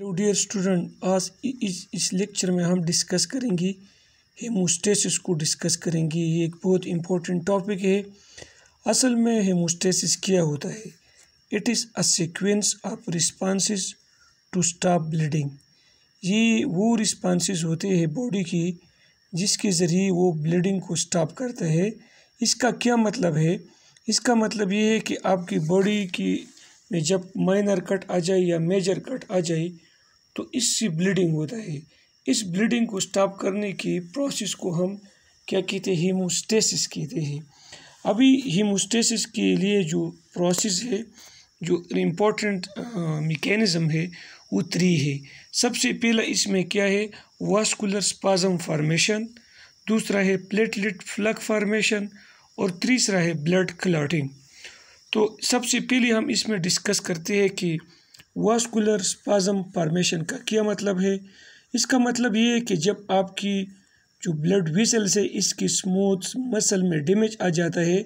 Dear student, आज इस lecture में हम डिस्कस करेंगे हेमोस्टेसिस को डिस्कस करेंगे। ये एक बहुत इम्पोर्टेंट टॉपिक है। असल में हेमोस्टेसिस क्या होता है? It is a sequence of responses to stop bleeding. ये वो रिस्पॉन्सेस होते हैं बॉडी की जिसके ज़रिए वो ब्लीडिंग को स्टॉप करता है। इसका क्या मतलब है? इसका मतलब ये है कि आपकी बॉडी की में जब माइनर कट आ जाए या मेजर कट आ जाए तो इससे ब्लीडिंग होता है। इस ब्लीडिंग को स्टॉप करने की प्रोसेस को हम क्या कहते हैं? हीमोस्टेसिस कहते हैं। अभी हीमोस्टेसिस के लिए जो प्रोसेस है, जो इम्पोर्टेंट मैकेनिज़्म है, वो 3 है। सबसे पहला इसमें क्या है? वास्कुलर स्पाज्म फॉर्मेशन, दूसरा है प्लेटलेट फ्लग फॉर्मेशन और तीसरा है ब्लड क्लॉटिंग। तो सबसे पहले हम इसमें डिस्कस करते हैं कि वास्कुलर स्पाज्म फॉर्मेशन का क्या मतलब है। इसका मतलब ये है कि जब आपकी जो ब्लड वेसल्स है इसकी स्मूथ मसल में डैमेज आ जाता है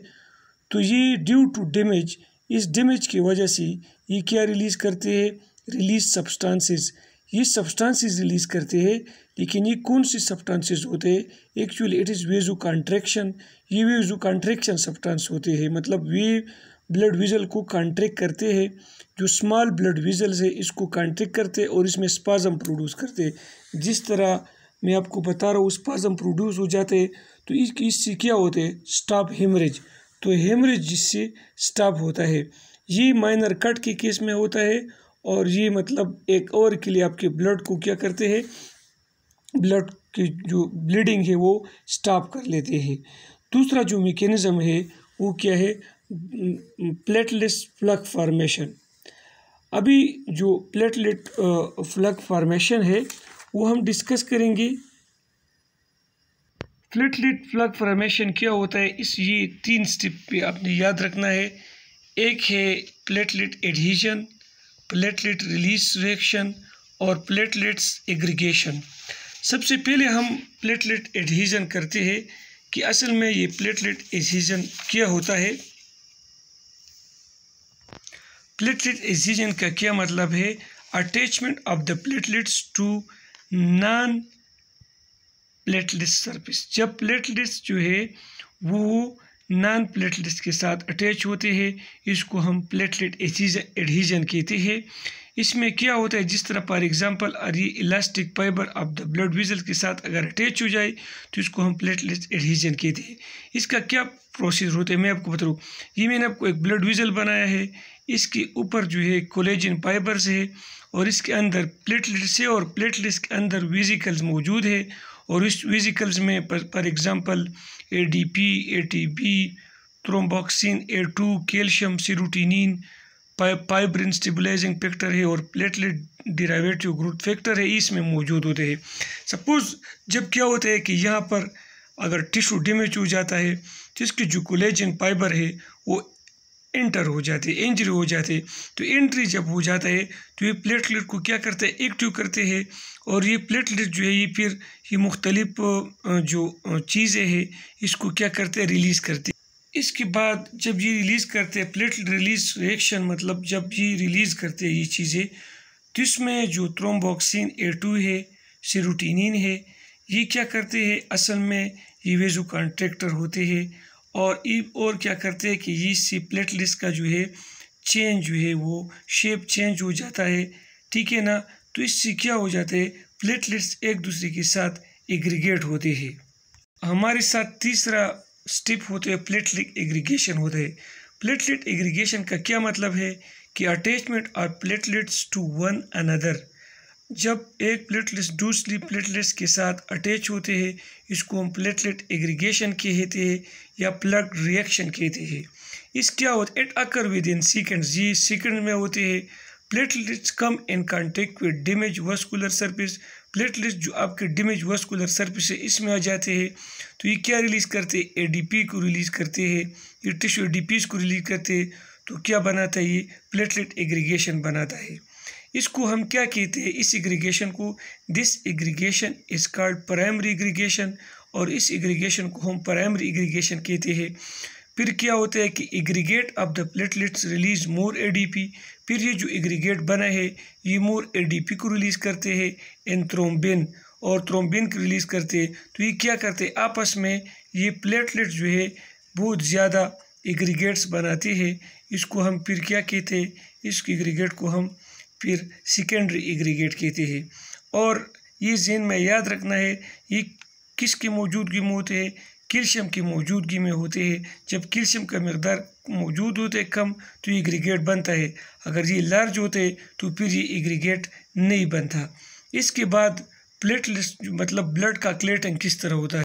तो ये ड्यू टू डैमेज, इस डैमेज की वजह से ये क्या रिलीज़ करते हैं? Release substances. ये सब्सटेंसेस रिलीज़ करते हैं, लेकिन ये कौन सी सब्सटेंसेस होते हैं? Actually it is vasoconstriction. ये वेजो कॉन्ट्रैक्शन सब्सटेंस होते हैं, मतलब वे ब्लड वेसल को कॉन्ट्रैक्ट करते हैं। जो स्मॉल ब्लड वेसल्स है इसको कॉन्ट्रैक्ट करते हैं और इसमें स्पाज्म प्रोड्यूस करते हैं। जिस तरह मैं आपको बता रहा हूँ स्पाज्म प्रोड्यूस हो जाते हैं तो इससे क्या होते हैं? Stop haemorrhage. तो हेमरेज जिससे स्टॉप होता है। ये माइनर कट के केस में होता है और ये मतलब एक और के लिए आपके ब्लड को क्या करते हैं? ब्लड की जो ब्लीडिंग है वो स्टॉप कर लेते हैं। दूसरा जो मैकेनिज़्म है वो क्या है? Platelet plug formation. अभी जो प्लेटलेट फ्लग फॉर्मेशन है वो हम डिस्कस करेंगे। प्लेटलेट फ्लग फॉर्मेशन क्या होता है? ये 3 स्टेप पे आपने याद रखना है। एक है platelet adhesion, platelet release reaction और प्लेटलेट्स एग्रीगेशन। सबसे पहले हम प्लेटलेट एडहीजन करते हैं कि असल में ये प्लेटलेट एडहीजन क्या होता है। प्लेटलेट एडहीजन का क्या मतलब है? Attachment of the platelets to non platelet surface. जब प्लेटलेट्स जो है वो नॉन प्लेटलेट्स के साथ अटैच होते हैं, इसको हम प्लेटलेट एडहीजन कहते हैं। इसमें क्या होता है? जिस तरह फॉर एग्जांपल ये elastic fibre of the blood vessel के साथ अगर अटैच हो जाए तो इसको हम प्लेटलेट एडहीजन कहते हैं। इसका क्या प्रोसेस होता है मैं आपको बता दूँ। ये मैंने आपको एक ब्लड वेसल बनाया है, इसके ऊपर जो है कोलेजन फाइबर्स है और इसके अंदर प्लेटलेट्स है और प्लेटलेट्स के अंदर वेसिकल्स मौजूद है और इस वेसिकल्स में for example ADP, ATP, thromboxane, A2, calcium, serotonin, fibrin stabilising factor है और प्लेटलेट डेरिवेटिव ग्रोथ फैक्टर है, इसमें मौजूद होते हैं। सपोज जब क्या होता है कि यहाँ पर अगर टिश्यू डैमेज हो जाता है तो इसकी जो कोलेजन फाइबर है वो एंटर हो जाते हैं, इंजरी हो जाते हैं। तो एंट्री जब हो जाता है तो ये प्लेटलेट को क्या करते हैं? एक्टिव करते हैं और ये प्लेटलेट जो है ये फिर ये मुख्तलिफ जो चीज़ें हैं इसको क्या करते हैं? रिलीज़ करते हैं। इसके बाद जब ये रिलीज़ करते हैं प्लेटलेट रिलीज रिएक्शन, मतलब जब ये रिलीज़ करते हैं ये चीज़ें तो इसमें जो थ्रोम्बोक्सिन, A2 है, सीरोटिनिन है, ये क्या करते हैं? असल में ये वेजो कॉन्ट्रैक्टर होते हैं और क्या करते हैं कि ये सी प्लेटलेट्स का जो है चेंज जो है वो शेप चेंज हो जाता है, ठीक है ना। तो इससे क्या हो जाता है? प्लेटलेट्स एक दूसरे के साथ एग्रीगेट होते हैं। हमारे साथ तीसरा स्टेप होते हैं प्लेटलेट एग्रीगेशन होता है। प्लेटलेट एग्रीगेशन का क्या मतलब है कि attachment of platelets to one another. जब एक प्लेटलेट्स दूसरी प्लेटलेट्स के साथ अटैच होते हैं इसको हम प्लेटलेट एग्रीगेशन कहते हैं या प्लग रिएक्शन कहते हैं। इस क्या होता है? It occur with in seconds, ये सेकेंड में होते हैं। Platelets come in contact with damage vascular surface. Platelets जो आपके डैमेज वास्कुलर सरफेस है इसमें आ जाते हैं तो ये क्या रिलीज़ करते हैं? ADP को रिलीज़ करते हैं, ये टिश्यू ADPs को रिलीज़ करते हैं। तो क्या बनाता है? ये प्लेटलेट एग्रीगेशन बनाता है। इसको हम क्या कहते हैं? इस एग्रीगेशन को this aggregation is called primary aggregation और इस एग्रीगेशन को हम प्राइमरी एग्रीगेशन कहते हैं। फिर क्या होता है कि aggregate of the platelets release more ADP. फिर ये जो एग्रीगेट बना है ये मोर एडीपी को रिलीज़ करते हैं इन थ्रोम्बिन, और थ्रोम्बिन को रिलीज़ करते हैं। तो ये क्या करते हैं, आपस में ये प्लेटलेट्स जो है बहुत ज़्यादा एग्रीगेट्स बनाते हैं। इसको हम फिर क्या कहते हैं, इस एग्रीगेट को हम फिर सेकेंडरी एग्रीगेट कहते हैं। और ये ज़हन में याद रखना है, ये किसकी मौजूदगी में होते हैं, कैल्शियम की मौजूदगी में होते हैं। जब कैल्शियम का मकदार मौजूद होते हैं कम तो ये एग्रीगेट बनता है, अगर ये लार्ज होते तो फिर ये एग्रीगेट नहीं बनता। इसके बाद प्लेटलेट्स मतलब ब्लड का क्लेटिंग किस तरह होता है।